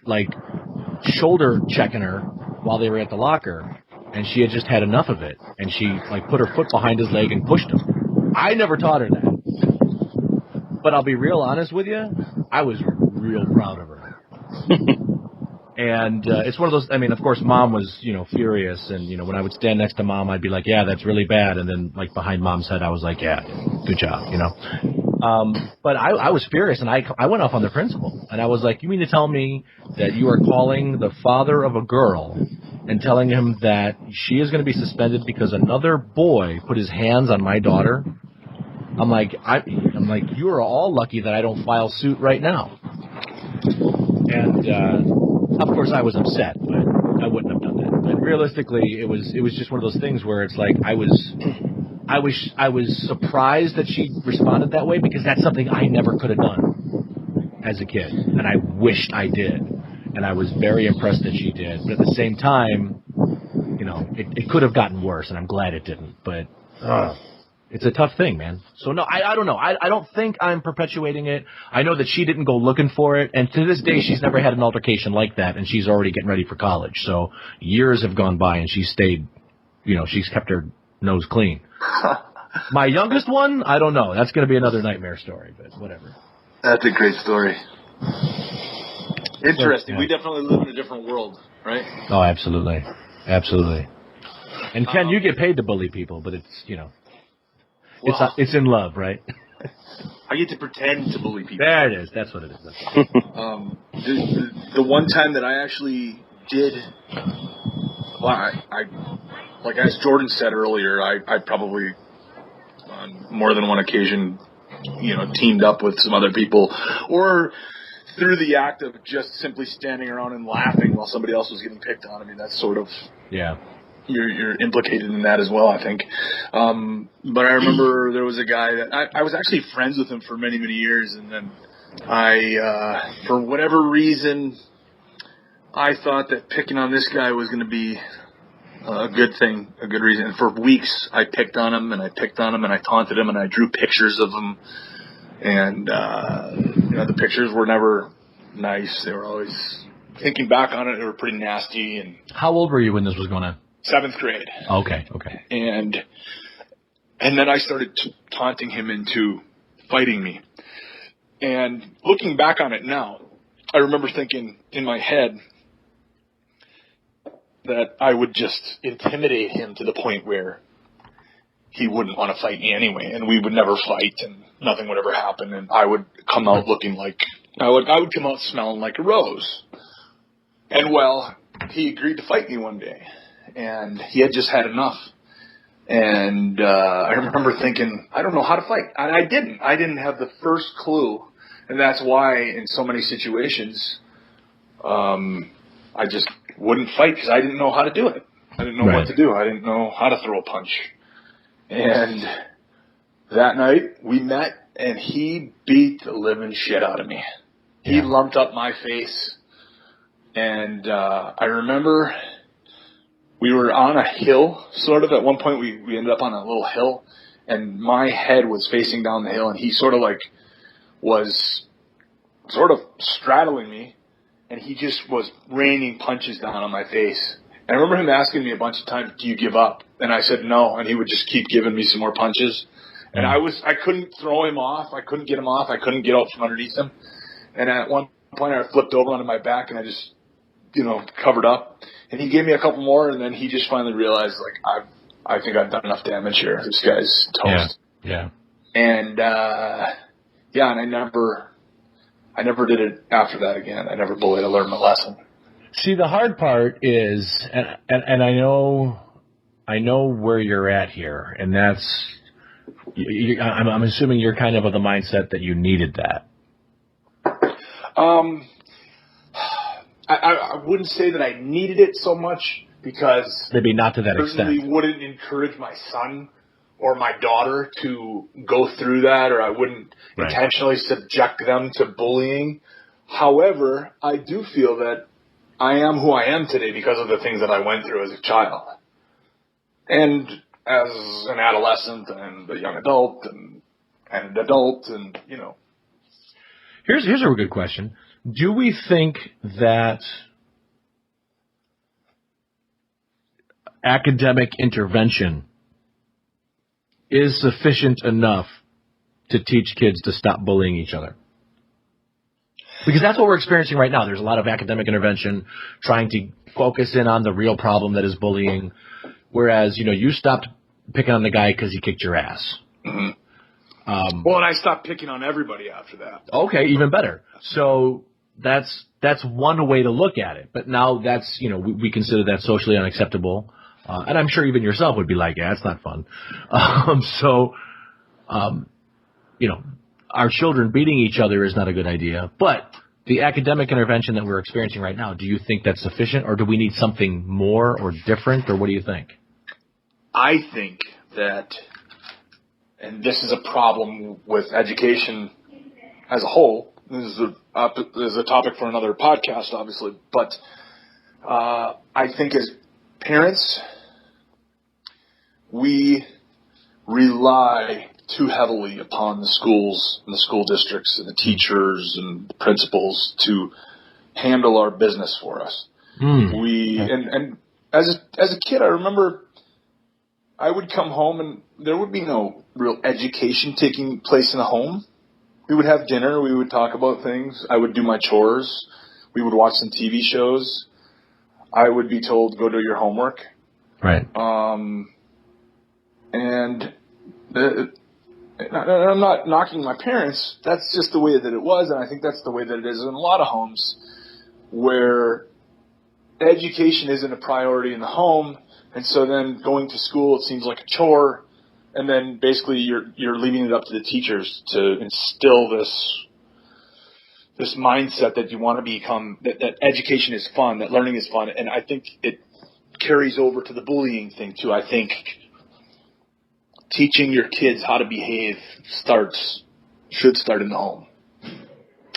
shoulder checking her while they were at the locker, and she had just had enough of it, and she, put her foot behind his leg and pushed him. I never taught her that. But I'll be real honest with you, I was real proud of her. And it's one of those, of course, Mom was, furious. And, when I would stand next to Mom, I'd be like, yeah, that's really bad. And then, behind Mom's head, I was like, yeah, good job, But I was furious, and I went off on the principal. And I was like, you mean to tell me that you are calling the father of a girl and telling him that she is going to be suspended because another boy put his hands on my daughter? I'm like, you are all lucky that I don't file suit right now. And, of course, I was upset, but I wouldn't have done that. But realistically, it was just one of those things where it's like I was surprised that she responded that way because that's something I never could have done as a kid, and I wished I did. And I was very impressed that she did. But at the same time, it could have gotten worse, and I'm glad it didn't. But it's a tough thing, man. So, no, I don't know. I don't think I'm perpetuating it. I know that she didn't go looking for it, and to this day, she's never had an altercation like that, and she's already getting ready for college. So years have gone by, and she's stayed, she's kept her nose clean. My youngest one, I don't know. That's going to be another nightmare story, but whatever. That's a great story. Interesting. Yeah. We definitely live in a different world, right? Oh, absolutely. Absolutely. And Ken, you get paid to bully people, but it's, it's in love, right? I get to pretend to bully people. There it is. That's what it is. The one time that I actually did, like as Jordan said earlier, I probably on more than one occasion, teamed up with some other people, or through the act of just simply standing around and laughing while somebody else was getting picked on. That's sort of, you're implicated in that as well, I think. But I remember there was a guy that I was actually friends with him for many, many years, and then I, for whatever reason, I thought that picking on this guy was going to be a good thing, a good reason. And for weeks, I picked on him, and I taunted him, and I drew pictures of him. And, the pictures were never nice. They were always, thinking back on it, they were pretty nasty. And how old were you when this was going on? 7th grade. Okay. And then I started taunting him into fighting me. And looking back on it now, I remember thinking in my head that I would just intimidate him to the point where he wouldn't want to fight me anyway, and we would never fight, and nothing would ever happen, and I would come out looking like I would come out smelling like a rose. And he agreed to fight me one day, and he had just had enough. And I remember thinking, I don't know how to fight, and I didn't have the first clue, and that's why in so many situations, I just wouldn't fight because I didn't know how to do it. I didn't know what to do. I didn't know how to throw a punch. And that night we met, and he beat the living shit out of me. He lumped up my face, and I remember we were on a hill, sort of. At one point we ended up on a little hill, and my head was facing down the hill, and he sort of was sort of straddling me, and he just was raining punches down on my face. And I remember him asking me a bunch of times, do you give up? And I said no, and he would just keep giving me some more punches. And I couldn't throw him off. I couldn't get him off. I couldn't get out from underneath him. And at one point I flipped over onto my back, and I just, covered up. And he gave me a couple more, and then he just finally realized, I think I've done enough damage here. This guy's toast. Yeah. And Yeah, and I never did it after that again. I never bullied. I learned my lesson. See, the hard part is, and I know where you're at here, and that's, I'm assuming you're kind of the mindset that you needed that. I wouldn't say that I needed it so much, because maybe not to that I extent. certainly wouldn't encourage my son or my daughter to go through that, or I wouldn't intentionally subject them to bullying. However, I do feel that I am who I am today because of the things that I went through as a child. And as an adolescent and a young adult and an adult, and, you know. Here's a good question. Do we think that academic intervention is sufficient enough to teach kids to stop bullying each other? Because that's what we're experiencing right now. There's a lot of academic intervention trying to focus in on the real problem that is bullying, whereas, you know, you stopped picking on the guy because he kicked your ass. Mm-hmm. Well, and I stopped picking on everybody after that. Okay, even better. So that's one way to look at it. But now that's, you know, we consider that socially unacceptable. And I'm sure even yourself would be like, yeah, it's not fun. You know, our children beating each other is not a good idea. But the academic intervention that we're experiencing right now, do you think that's sufficient, or do we need something more or different, or what do you think? I think that, and this is a problem with education as a whole, this is a topic for another podcast, obviously, but I think as parents, we rely too heavily upon the schools and the school districts and the teachers and the principals to handle our business for us. And as a kid, I remember I would come home and there would be no real education taking place in the home. We would have dinner. We would talk about things. I would do my chores. We would watch some TV shows. I would be told, go do your homework. Right. And I'm not knocking my parents. That's just the way that it was, and I think that's the way that it is in a lot of homes where education isn't a priority in the home, and so then going to school, it seems like a chore, and then basically you're leaving it up to the teachers to instill this mindset that you want to become, that education is fun, that learning is fun, and I think it carries over to the bullying thing too. I think teaching your kids how to behave should start in the home.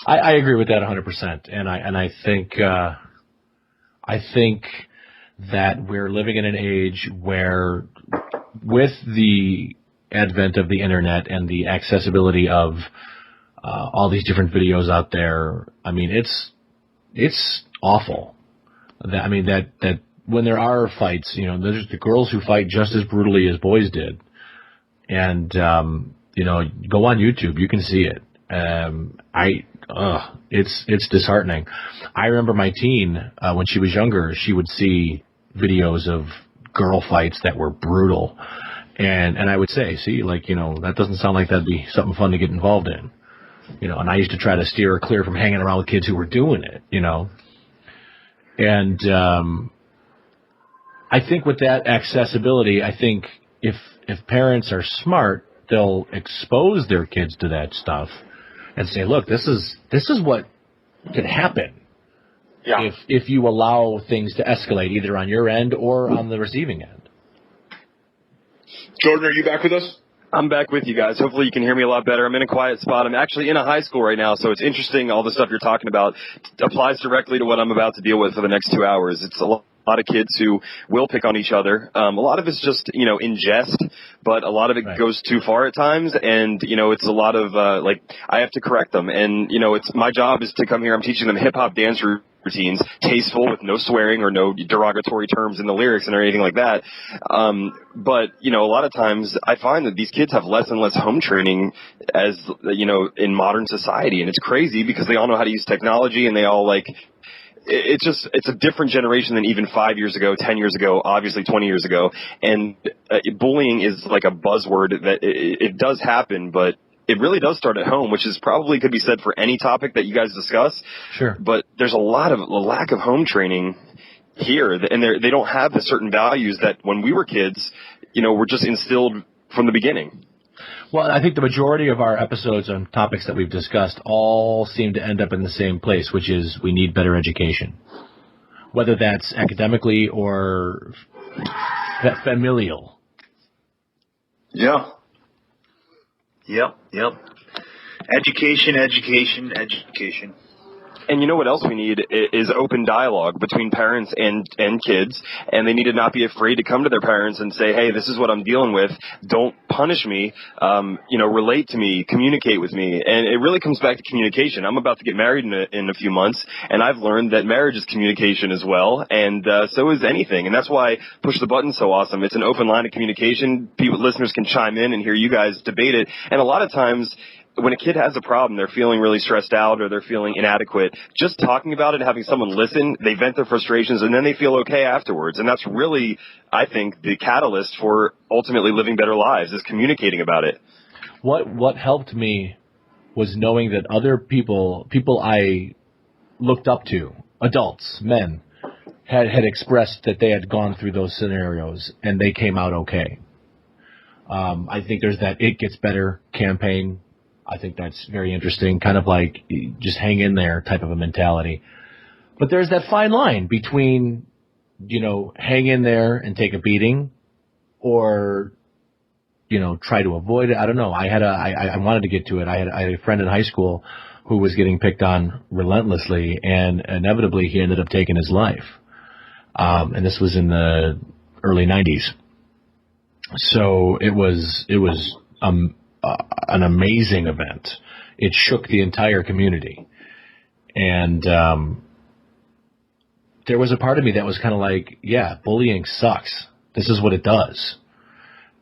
I agree with that 100%, and I think that we're living in an age where, with the advent of the internet and the accessibility of all these different videos out there, I mean, it's awful. That when there are fights, you know, there's the girls who fight just as brutally as boys did. And, you know, go on YouTube, you can see it. It's disheartening. I remember my teen, when she was younger, she would see videos of girl fights that were brutal. And I would say, see, like, you know, that doesn't sound like that'd be something fun to get involved in. You know, and I used to try to steer her clear from hanging around with kids who were doing it, you know. And, I think with that accessibility, I think if parents are smart, they'll expose their kids to that stuff and say, look, this is what can happen if you allow things to escalate either on your end or on the receiving end. Jordan, are you back with us? I'm back with you guys. Hopefully you can hear me a lot better. I'm in a quiet spot. I'm actually in a high school right now, so it's interesting. All the stuff you're talking about applies directly to what I'm about to deal with for the next 2 hours. It's a lot of kids who will pick on each other. A lot of it's just, you know, in jest, but a lot of it goes too far at times. And, you know, it's a lot of, I have to correct them. And, you know, it's my job is to come here. I'm teaching them hip hop dance routines, tasteful with no swearing or no derogatory terms in the lyrics and anything like that. But, you know, a lot of times I find that these kids have less and less home training as, you know, in modern society. And it's crazy because they all know how to use technology and they all it's a different generation than even 5 years ago, 10 years ago, obviously 20 years ago. And bullying is like a buzzword that it does happen, but it really does start at home, which is probably could be said for any topic that you guys discuss. Sure. But there's a lack of home training here, and they don't have the certain values that when we were kids, were just instilled from the beginning. Well, I think the majority of our episodes on topics that we've discussed all seem to end up in the same place, which is we need better education, whether that's academically or familial. Yeah. Yep. Education. And you know what else we need is open dialogue between parents and kids, and they need to not be afraid to come to their parents and say, hey, this is what I'm dealing with. Don't punish me. Relate to me, communicate with me. And it really comes back to communication. I'm about to get married in a few months, and I've learned that marriage is communication as well, and so is anything. And that's why Push the Button's so awesome. It's an open line of communication. Listeners can chime in and hear you guys debate it. And a lot of times, when a kid has a problem, they're feeling really stressed out or they're feeling inadequate, just talking about it, having someone listen, they vent their frustrations, and then they feel okay afterwards. And that's really, I think, the catalyst for ultimately living better lives is communicating about it. What helped me was knowing that other people I looked up to, adults, men, had expressed that they had gone through those scenarios and they came out okay. I think there's that It Gets Better campaign. I think that's very interesting, kind of like just hang in there type of a mentality. But there's that fine line between, hang in there and take a beating or, try to avoid it. I don't know. I wanted to get to it. I had a friend in high school who was getting picked on relentlessly, and inevitably he ended up taking his life. And this was in the early 90s. So it was an amazing event. It shook the entire community. And there was a part of me that was kind of like, yeah, bullying sucks. This is what it does.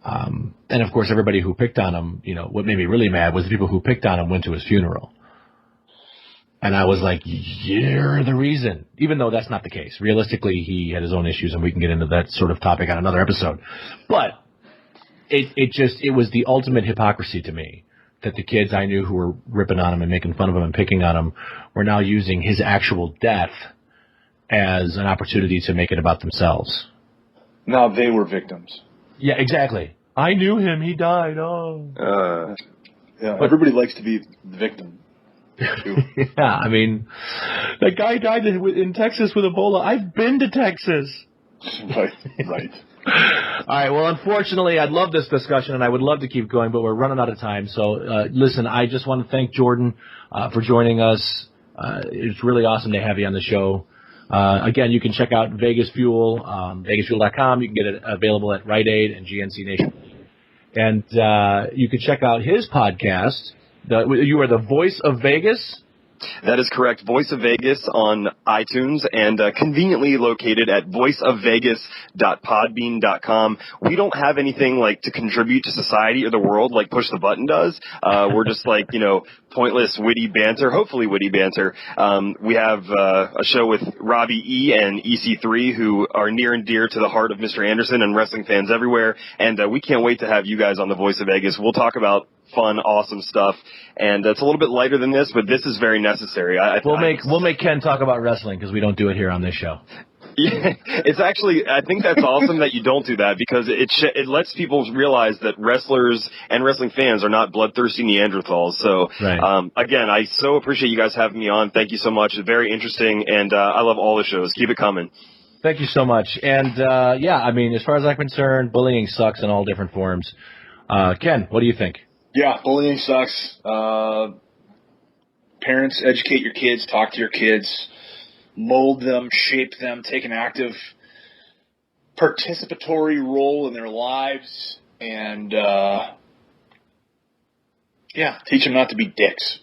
And, of course, everybody who picked on him, what made me really mad was the people who picked on him went to his funeral. And I was like, you're the reason. Even though that's not the case. Realistically, he had his own issues, and we can get into that sort of topic on another episode. But it was the ultimate hypocrisy to me that the kids I knew who were ripping on him and making fun of him and picking on him were now using his actual death as an opportunity to make it about themselves. Now they were victims. Yeah, exactly. I knew him. He died. Oh. Yeah, everybody likes to be the victim. Yeah, I mean, that guy died in Texas with Ebola. I've been to Texas. Right. All right, well, unfortunately, I'd love this discussion, and I would love to keep going, but we're running out of time. So, listen, I just want to thank Jordan for joining us. It's really awesome to have you on the show. Again, you can check out Vegas Fuel, VegasFuel.com. You can get it available at Rite Aid and GNC Nation. And you can check out his podcast. You are the Voice of Vegas? That is correct. Voice of Vegas on iTunes and conveniently located at voiceofvegas.podbean.com. We don't have anything like to contribute to society or the world like Push the Button does. We're just like, pointless, witty banter, hopefully witty banter. We have a show with Robbie E. and EC3 who are near and dear to the heart of Mr. Anderson and wrestling fans everywhere. And we can't wait to have you guys on the Voice of Vegas. We'll talk about fun, awesome stuff, and it's a little bit lighter than this, but this is very necessary. We'll make Ken talk about wrestling because we don't do it here on this show. Yeah, it's actually, I think that's awesome that you don't do that because it lets people realize that wrestlers and wrestling fans are not bloodthirsty Neanderthals. So, right. Again, I so appreciate you guys having me on. Thank you so much. It's very interesting, and I love all the shows. Keep it coming. Thank you so much. And, as far as I'm concerned, bullying sucks in all different forms. Ken, what do you think? Yeah, bullying sucks. Parents, educate your kids, talk to your kids, mold them, shape them, take an active participatory role in their lives, and teach them not to be dicks.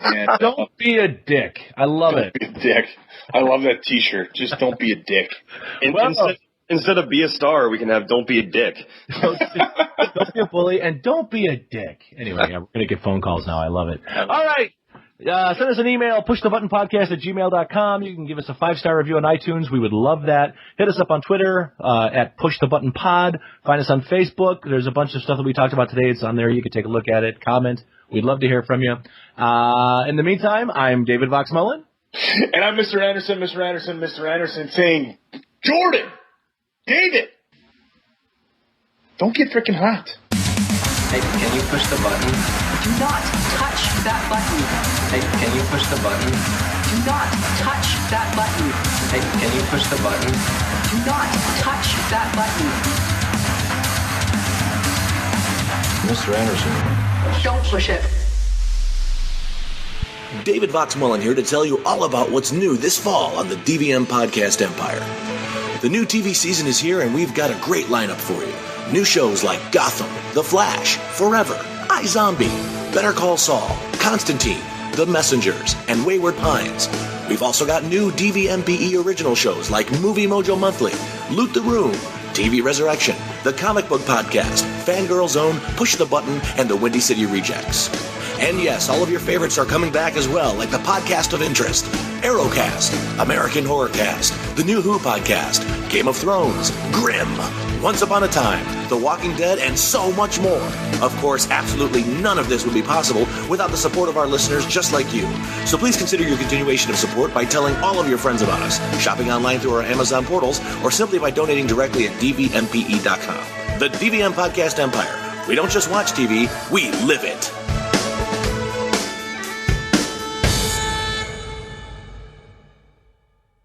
And, don't be a dick. I love it. Don't be a dick. I love that T-shirt. Just don't be a dick. Instead of be a star, we can have don't be a dick. Don't be a bully and don't be a dick. Anyway, we're going to get phone calls now. I love it. All right. Send us an email, pushthebuttonpodcast@gmail.com. You can give us a 5-star review on iTunes. We would love that. Hit us up on Twitter at pushthebuttonpod. Find us on Facebook. There's a bunch of stuff that we talked about today. It's on there. You can take a look at it, comment. We'd love to hear from you. In the meantime, I'm David Vox Mullen. And I'm Mr. Anderson saying, Jordan, David, don't get freaking hot. Hey, can you push the button? Do not touch that button. Hey, can you push the button? Do not touch that button. Hey, can you push the button? Do not touch that button. Mr. Anderson. Don't push it. David Vox Mullen here to tell you all about what's new this fall on the DVM Podcast Empire. The new TV season is here, and we've got a great lineup for you. New shows like Gotham, The Flash, Forever, iZombie, Better Call Saul, Constantine, The Messengers, and Wayward Pines. We've also got new DVMPE original shows like Movie Mojo Monthly, Loot the Room, TV Resurrection, The Comic Book Podcast, Fangirl Zone, Push the Button, and The Windy City Rejects. And yes, all of your favorites are coming back as well, like the Podcast of Interest, Arrowcast, American Horrorcast, The New Who Podcast, Game of Thrones, Grimm, Once Upon a Time, The Walking Dead, and so much more. Of course, absolutely none of this would be possible without the support of our listeners just like you. So please consider your continuation of support by telling all of your friends about us, shopping online through our Amazon portals, or simply by donating directly at DVMPE.com. The DVM Podcast Empire. We don't just watch TV, we live it.